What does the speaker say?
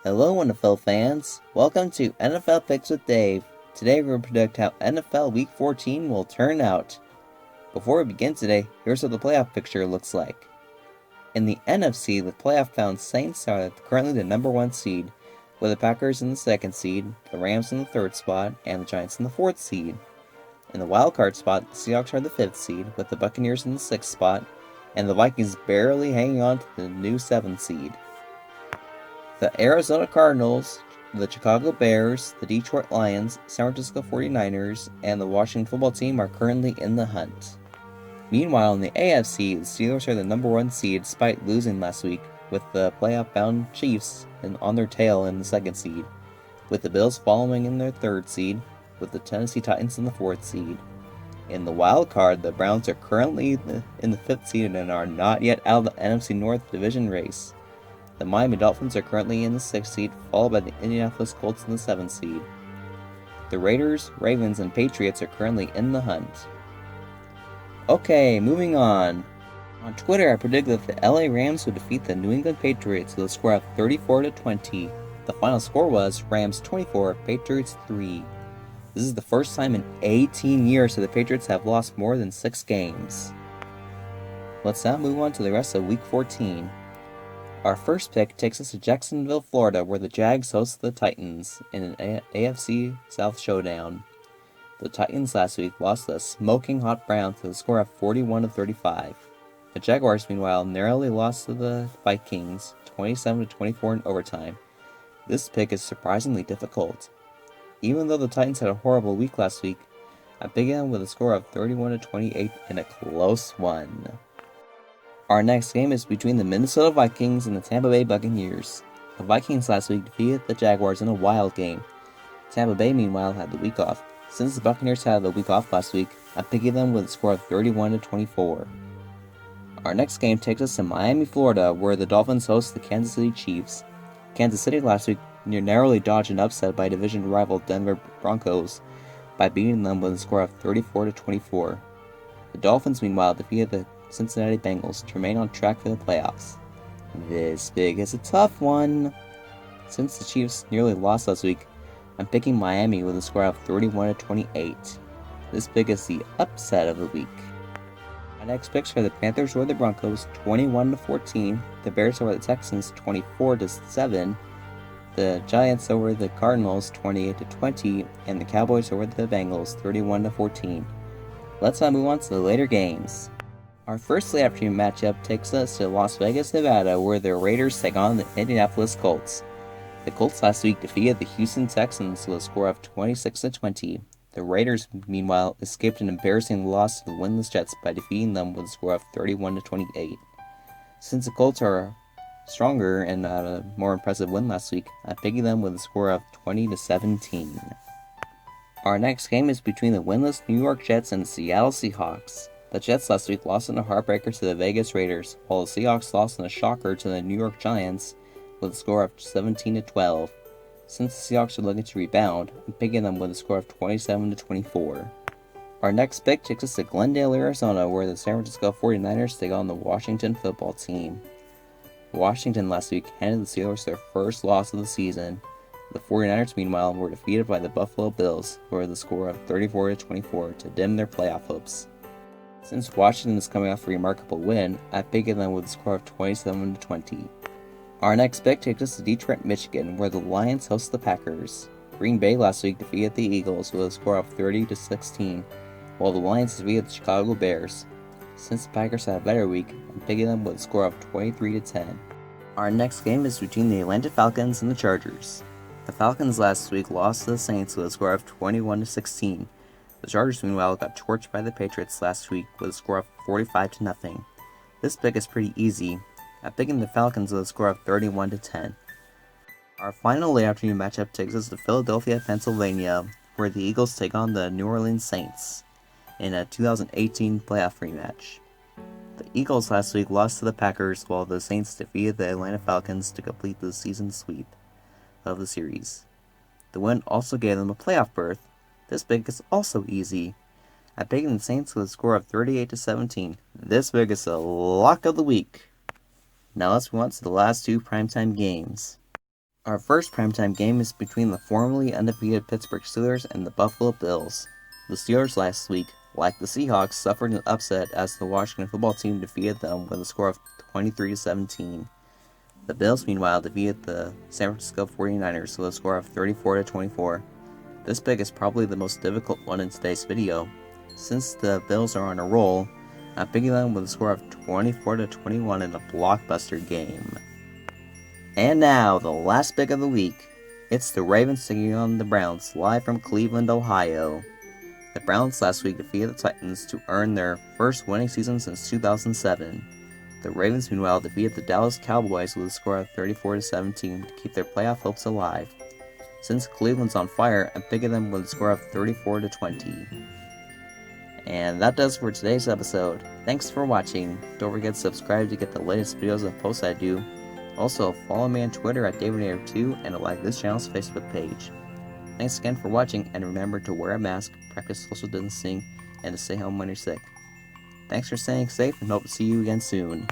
Hello, NFL fans. Welcome to NFL Picks with Dave. Today we're going to predict how NFL Week 14 will turn out. Before we begin today, here's what the playoff picture looks like. In the NFC, the playoff-bound Saints are currently the number 1 seed, with the Packers in the 2nd seed, the Rams in the 3rd spot, and the Giants in the 4th seed. In the wildcard spot, the Seahawks are the 5th seed, with the Buccaneers in the 6th spot, and the Vikings barely hanging on to the new 7th seed. The Arizona Cardinals, the Chicago Bears, the Detroit Lions, San Francisco 49ers, and the Washington football team are currently in the hunt. Meanwhile, in the AFC, the Steelers are the number 1 seed despite losing last week, with the playoff-bound Chiefs on their tail in the 2nd seed, with the Bills following in their 3rd seed, with the Tennessee Titans in the 4th seed. In the wild card, the Browns are currently in the 5th seed and are not yet out of the NFC North division race. The Miami Dolphins are currently in the 6th seed, followed by the Indianapolis Colts in the 7th seed. The Raiders, Ravens, and Patriots are currently in the hunt. Okay, moving on. On Twitter, I predicted that the LA Rams would defeat the New England Patriots with a score of 34-20. The final score was Rams 24, Patriots 3. This is the first time in 18 years that the Patriots have lost more than 6 games. Let's now move on to the rest of Week 14. Our first pick takes us to Jacksonville, Florida, where the Jags host the Titans in an AFC South showdown. The Titans last week lost to the smoking hot Browns with a score of 41-35. The Jaguars, meanwhile, narrowly lost to the Vikings 27-24 in overtime. This pick is surprisingly difficult. Even though the Titans had a horrible week last week, I began with a score of 31-28 in a close one. Our next game is between the Minnesota Vikings and the Tampa Bay Buccaneers. The Vikings last week defeated the Jaguars in a wild game. Tampa Bay, meanwhile, had the week off. Since the Buccaneers had the week off last week, I picked them with a score of 31-24. Our next game takes us to Miami, Florida, where the Dolphins host the Kansas City Chiefs. Kansas City last week narrowly dodged an upset by division rival Denver Broncos by beating them with a score of 34-24. The Dolphins, meanwhile, defeated the Cincinnati Bengals to remain on track for the playoffs. This pick is a tough one. Since the Chiefs nearly lost last week, I'm picking Miami with a score of 31-28. This pick is the upset of the week. My next picks are the Panthers over the Broncos 21-14, the Bears over the Texans 24-7, the Giants over the Cardinals 28-20, and the Cowboys over the Bengals 31-14. Let's now move on to the later games. Our first late afternoon matchup takes us to Las Vegas, Nevada, where the Raiders take on the Indianapolis Colts. The Colts last week defeated the Houston Texans with a score of 26-20. The Raiders, meanwhile, escaped an embarrassing loss to the winless Jets by defeating them with a score of 31-28. Since the Colts are stronger and had a more impressive win last week, I picked them with a score of 20-17. Our next game is between the winless New York Jets and the Seattle Seahawks. The Jets last week lost in a heartbreaker to the Vegas Raiders, while the Seahawks lost in a shocker to the New York Giants with a score of 17-12. Since the Seahawks are looking to rebound, I'm picking them with a score of 27-24. Our next pick takes us to Glendale, Arizona, where the San Francisco 49ers take on the Washington football team. Washington last week handed the Steelers their first loss of the season. The 49ers, meanwhile, were defeated by the Buffalo Bills, with a score of 34-24 to dim their playoff hopes. Since Washington is coming off a remarkable win, I picked them with a score of 27-20. Our next pick takes us to Detroit, Michigan, where the Lions host the Packers. Green Bay last week defeated the Eagles with a score of 30-16, while the Lions defeated the Chicago Bears. Since the Packers had a better week, I'm picking them with a score of 23-10. Our next game is between the Atlanta Falcons and the Chargers. The Falcons last week lost to the Saints with a score of 21-16. The Chargers, meanwhile, got torched by the Patriots last week with a score of 45-0. This pick is pretty easy. I'm picking the Falcons with a score of 31-10. Our final late afternoon matchup takes us to Philadelphia, Pennsylvania, where the Eagles take on the New Orleans Saints in a 2018 playoff rematch. The Eagles last week lost to the Packers, while the Saints defeated the Atlanta Falcons to complete the season sweep of the series. The win also gave them a playoff berth. This pick is also easy. I picked the Saints with a score of 38-17. This pick is the lock of the week. Now let's move on to the last two primetime games. Our first primetime game is between the formerly undefeated Pittsburgh Steelers and the Buffalo Bills. The Steelers last week, like the Seahawks, suffered an upset as the Washington football team defeated them with a score of 23-17. The Bills, meanwhile, defeated the San Francisco 49ers with a score of 34-24. This pick is probably the most difficult one in today's video. Since the Bills are on a roll, I'm picking them with a score of 24-21 in a blockbuster game. And now, the last pick of the week. It's the Ravens taking on the Browns, live from Cleveland, Ohio. The Browns last week defeated the Titans to earn their first winning season since 2007. The Ravens, meanwhile, defeated the Dallas Cowboys with a score of 34-17 to keep their playoff hopes alive. Since Cleveland's on fire, I'm picking them with a score of 34-20. And that does for today's episode. Thanks for watching. Don't forget to subscribe to get the latest videos and posts I do. Also, follow me on Twitter at DavidAir2 and like this channel's Facebook page. Thanks again for watching, and remember to wear a mask, practice social distancing, and to stay home when you're sick. Thanks for staying safe, and hope to see you again soon.